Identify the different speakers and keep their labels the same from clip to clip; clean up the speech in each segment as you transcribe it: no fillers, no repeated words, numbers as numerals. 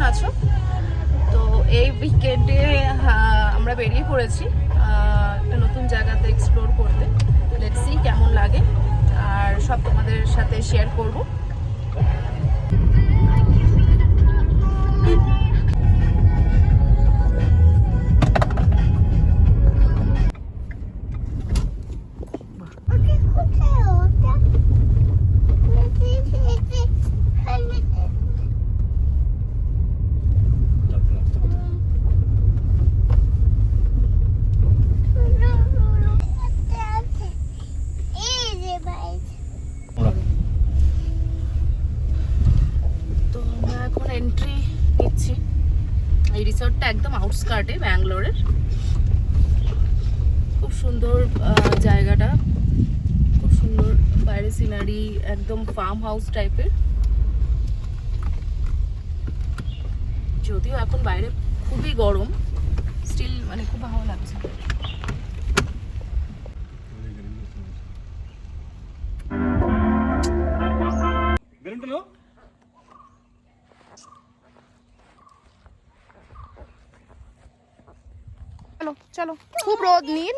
Speaker 1: আছো? তো এই উইকেন্ডে আমরা বেরিয়ে পড়েছি একটা নতুন জায়গাতে এক্সপ্লোর করতে। লেটস সি কেমন লাগে, আর সব তোমাদের সাথে শেয়ার করব। তো আমরা এখন এন্ট্রি নিচ্ছি। এই রিসর্টটা একদম আউটস্কার্টে ব্যাঙ্গালোরের। খুব সুন্দর জায়গাটা, খুব সুন্দর বাইরে সিনারি, একদম ফার্ম হাউস টাইপের। যদিও এখন বাইরে খুবই গরম, স্টিল মানে খুব ভালো লাগছে। চলো চলো, খুব রোদ নীল,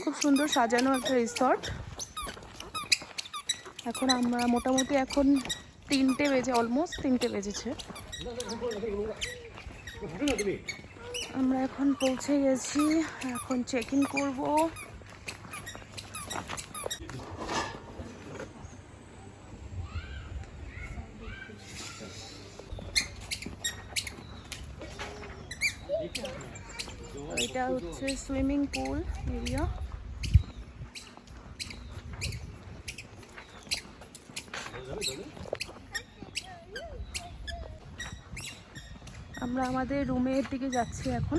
Speaker 1: খুব সুন্দর সাজানো একটা রিসর্ট। এখন আমরা মোটামুটি এখন 3টে বেজে, অলমোস্ট 3টে বেজেছে। আমরা এখন পৌঁছে গেছি, এখন চেক ইন করবো। এটা হচ্ছে সুইমিং পুল এরিয়া। আমরা আমাদের রুমের দিকে যাচ্ছি এখন।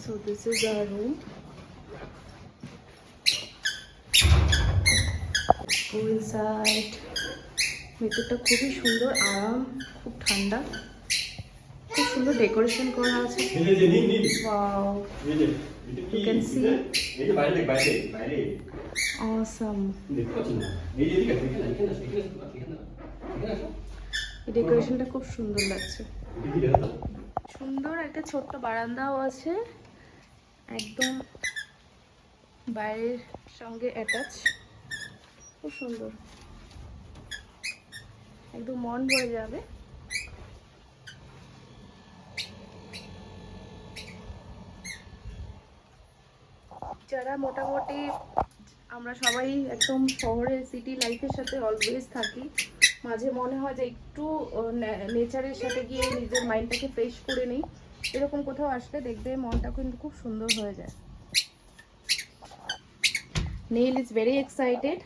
Speaker 1: So this is our room. Go inside. ভেতরটা খুবই সুন্দর, আরাম, খুব ঠান্ডা, খুব সুন্দর ডেকোরেশন করা আছে। Wow, you can see. Awesome. এই ডেকোরেশনটা খুব সুন্দর লাগছে। সুন্দর একটা ছোট্ট বারান্দাও আছে, একদম বাইরের সঙ্গে অ্যাটাচ। খুব সুন্দর, একদম মন ভরে যাবে। যারা মোটামুটি, আমরা সবাই একদম শহরের সিটি লাইফের সাথে অলওয়েজ থাকি, মাঝে মনে হয় যে একটু নেচারের সাথে গিয়ে নিজের মাইন্ডটাকে ফ্রেশ করে নিই, এরকম কোথাও আসলে দেখবে মনটা কিন্তু খুব সুন্দর হয়ে যায়। নীল ইজ ভেরি এক্সাইটেড।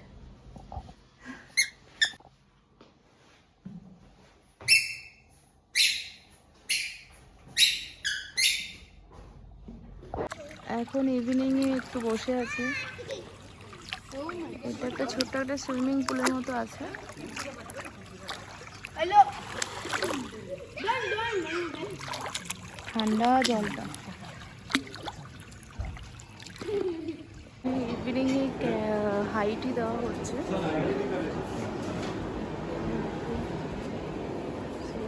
Speaker 1: এখন ইভিনিং এ একটু বসে আছি। এটা একটা ছোট্ট একটা সুইমিং পুলের মতো আছে। ঠান্ডা জলটা। ইভিনিং এ হাইটি দেওয়া হচ্ছে।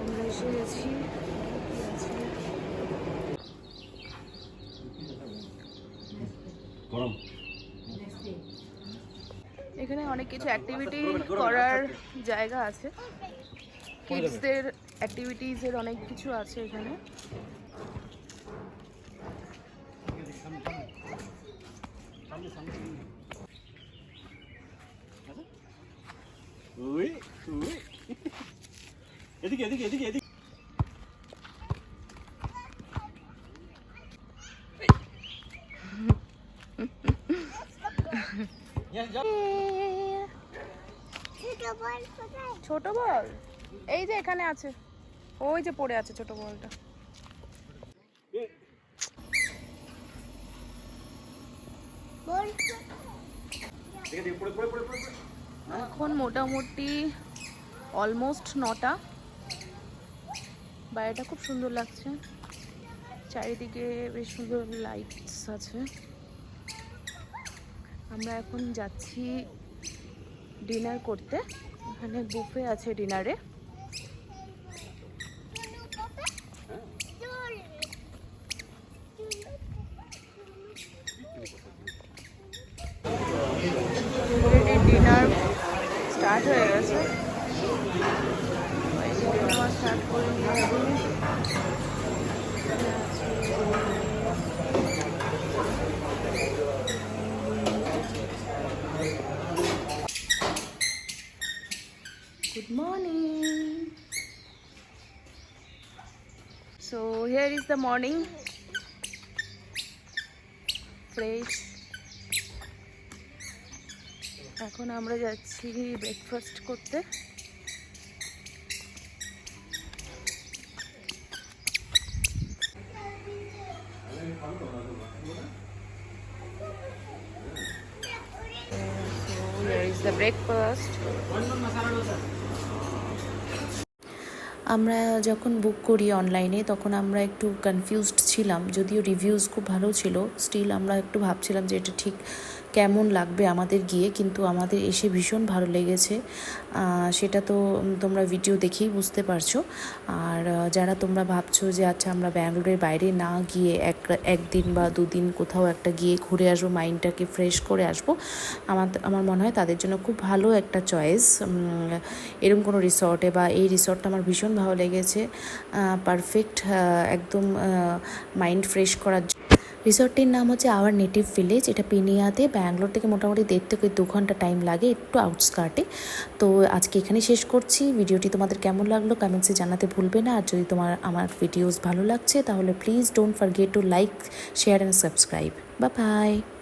Speaker 1: আমরা এসে গেছি। এখানে অনেক কিছু অ্যাক্টিভিটি করার জায়গা আছে, কিডসদের অ্যাক্টিভিটিজের অনেক কিছু আছে এখানে।
Speaker 2: এদিকে এদিকে এদিকে এদিকে
Speaker 1: ছোট বল এই যে এখানে আছে, ওই যে পড়ে আছে ছোট বলটা। এখন মোটামুটি অলমোস্ট 9টা। বাইরেটা খুব সুন্দর লাগছে, চারিদিকে বেশ সুন্দর লাইটস আছে। আমরা এখন যাচ্ছি ডিনার করতে। এখানে বুফে আছে ডিনারে। ডিনার স্টার্ট হয়ে গেছে, স্টার্ট করে Good morning. So here is the morning fresh. এখন আমরা যাচ্ছি ব্রেকফাস্ট করতে। So here is the breakfast.
Speaker 2: আমরা যখন বুক করি অনলাইনে তখন আমরা একটু কনফিউজড ছিলাম, যদিও রিভিউজ খুব ভালো ছিল, স্টিল আমরা একটু ভাবছিলাম যে এটা ঠিক কেমন লাগবে আমাদের গিয়ে, কিন্তু আমাদের এসে ভীষণ ভালো লেগেছে। সেটা তো তোমরা ভিডিও দেখেই বুঝতে পারছো। আর যারা তোমরা ভাবছো যে আচ্ছা আমরা ব্যাঙ্গালোরের বাইরে না গিয়ে একদিন বা দুদিন কোথাও একটা গিয়ে ঘুরে আসবো, মাইন্ডটাকে ফ্রেশ করে আসবো, আমার মনে হয় তাদের জন্য খুব ভালো একটা চয়েস এরকম কোনো রিসর্টে, বা এই রিসর্টটা আমার ভীষণ ভালো লেগেছে, পারফেক্ট, একদম মাইন্ড ফ্রেশ করার। রিসর্টটির নাম হচ্ছে আওয়ার নেটিভ ভিলেজ। এটা পেনিয়াতে, ব্যাঙ্গালোর থেকে মোটামুটি 1.5 থেকে 2 ঘন্টা টাইম লাগে, একটু আউটস্কার্টে। তো আজকে এখানেই শেষ করছি। ভিডিওটি তোমাদের কেমন লাগলো কমেন্টসে জানাতে ভুলবে না। আর যদি আমার ভিডিওস ভালো লাগছে তাহলে please don't forget to like, share and subscribe. Bye bye.